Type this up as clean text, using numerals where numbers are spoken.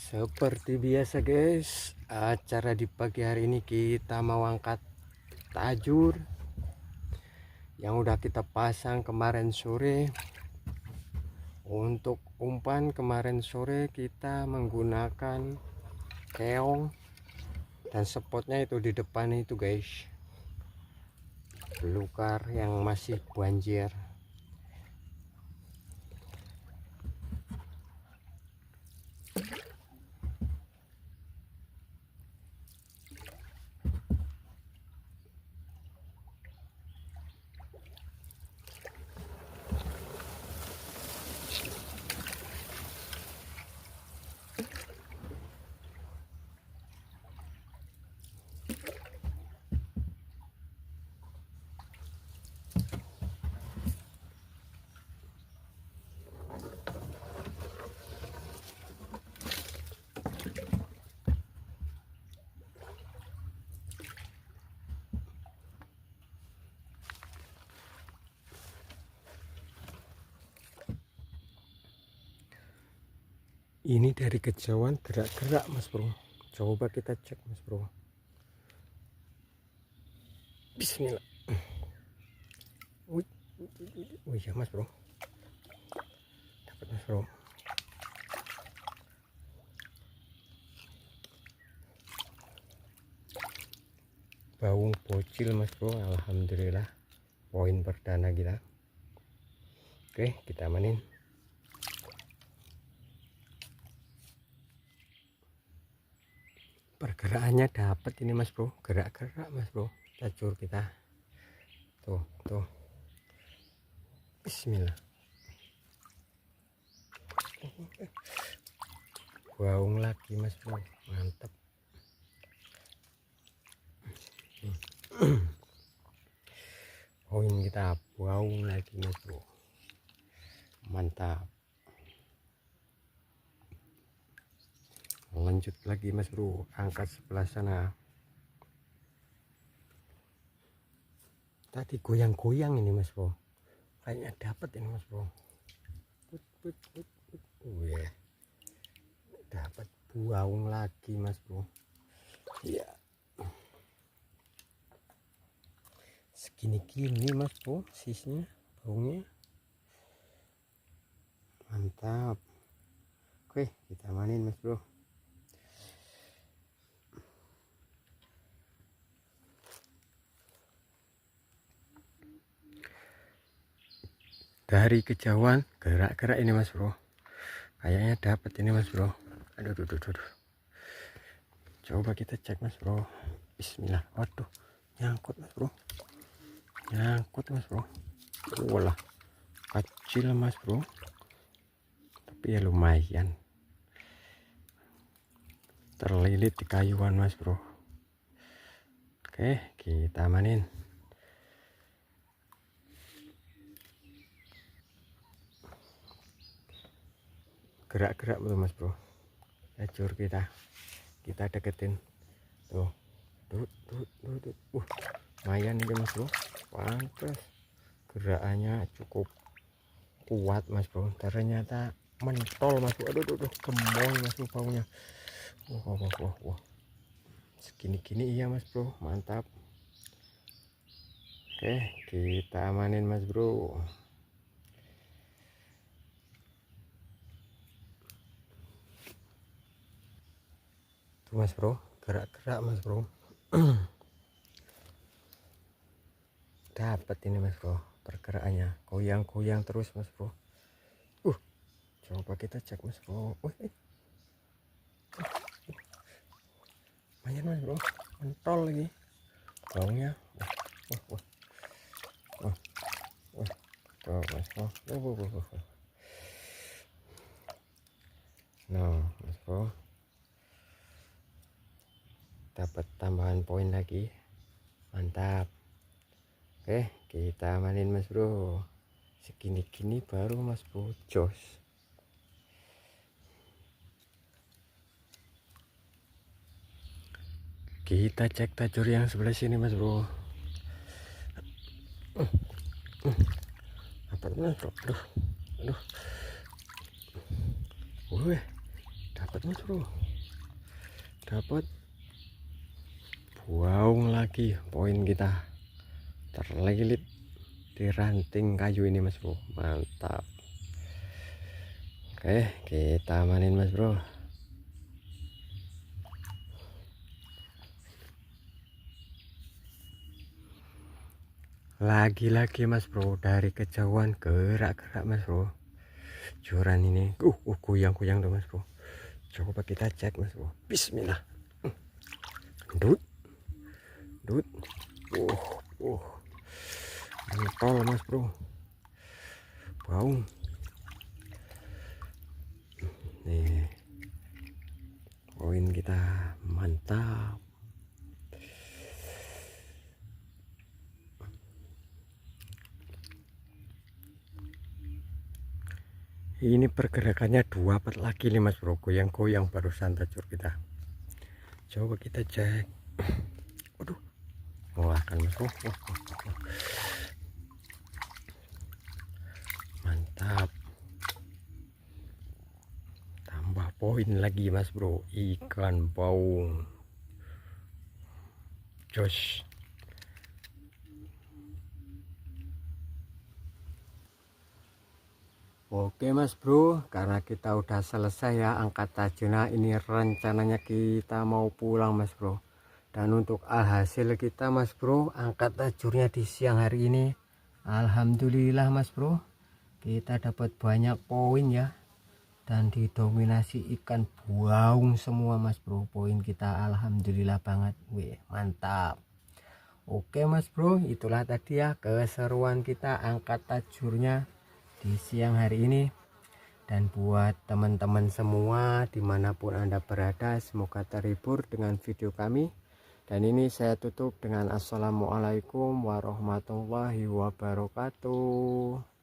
Seperti biasa guys, acara di pagi hari ini kita mau angkat tajur yang udah kita pasang kemarin sore. Untuk umpan kemarin sore kita menggunakan keong dan spotnya itu di depan itu guys, belukar yang masih banjir. Ini dari kejauhan gerak-gerak mas bro, coba kita cek mas bro. Bismillah. Wih ya mas bro, dapat mas bro. Baung bocil mas bro, alhamdulillah poin perdana kita. Oke, kita manin. Pergerakannya dapat ini mas bro, gerak-gerak mas bro tajur kita. Tuh bismillah. Baung lagi mas bro, mantap. Poin kita baung lagi mas bro, mantap. Lanjut lagi mas bro, angkat sebelah sana. Tadi goyang-goyang ini mas bro, kayaknya dapat ini mas bro. Yeah. Dapat baung lagi mas bro. Iya, segini-gini mas bro sisnya baungnya, mantap. Oke, kita manin mas bro. Dari kejauhan gerak-gerak ini mas bro, kayaknya dapat ini mas bro. Aduh. Coba kita cek mas bro. Bismillah. Waduh, nyangkut mas bro, nyangkut mas bro. Walah, kecil mas bro, tapi ya lumayan terlilit di kayuan mas bro. Oke, kita manin. Gerak-gerak belum mas bro tajur kita deketin. Tuh lumayan ini mas bro, pantas gerakannya cukup kuat mas bro. Ternyata mentol mas bro. Aduh gemoy mas bro baunya. Wah segini-gini iya mas bro, mantap. Oke, kita amanin mas bro. Tuh mas bro, gerak-gerak mas bro. Dapat ini mas bro, pergerakannya goyang-goyang terus mas bro. Coba kita cek mas bro. Lumayan mas bro, mentol lagi baunya. Tuh mas bro. Nah mas bro, dapat tambahan poin lagi, mantap. Oke, kita manin mas bro. Segini-gini baru mas bro jos. Kita cek tajur yang sebelah sini mas bro. Dapat mas bro. Aduh. dapat mas bro, dapat buaung lagi. Poin kita terlilit di ranting kayu ini mas bro, mantap. Oke, kita amanin mas bro. Lagi-lagi mas bro, dari kejauhan gerak-gerak mas bro. Joran ini goyang-goyang tuh mas bro. Coba kita cek mas bro. Bismillah. Dut dut. Mantol mas bro, baung nih, poin kita mantap. Ini pergerakannya 2 part lagi nih mas bro, goyang-goyang barusan tajur kita. Coba kita cek. Waduh, mengeluarkan mas bro. Mantap, tambah poin lagi mas bro, ikan baung jos. Oke mas bro, karena kita udah selesai ya angkat tajurnya, ini rencananya kita mau pulang mas bro. Dan untuk alhasil kita mas bro, angkat tajurnya di siang hari ini, alhamdulillah mas bro, kita dapat banyak poin ya, dan didominasi ikan buaung semua mas bro. Poin kita alhamdulillah banget, wih mantap. Oke mas bro, itulah tadi ya keseruan kita angkat tajurnya di siang hari ini. Dan buat teman-teman semua dimanapun anda berada, semoga terhibur dengan video kami. Dan ini saya tutup dengan assalamualaikum warahmatullahi wabarakatuh.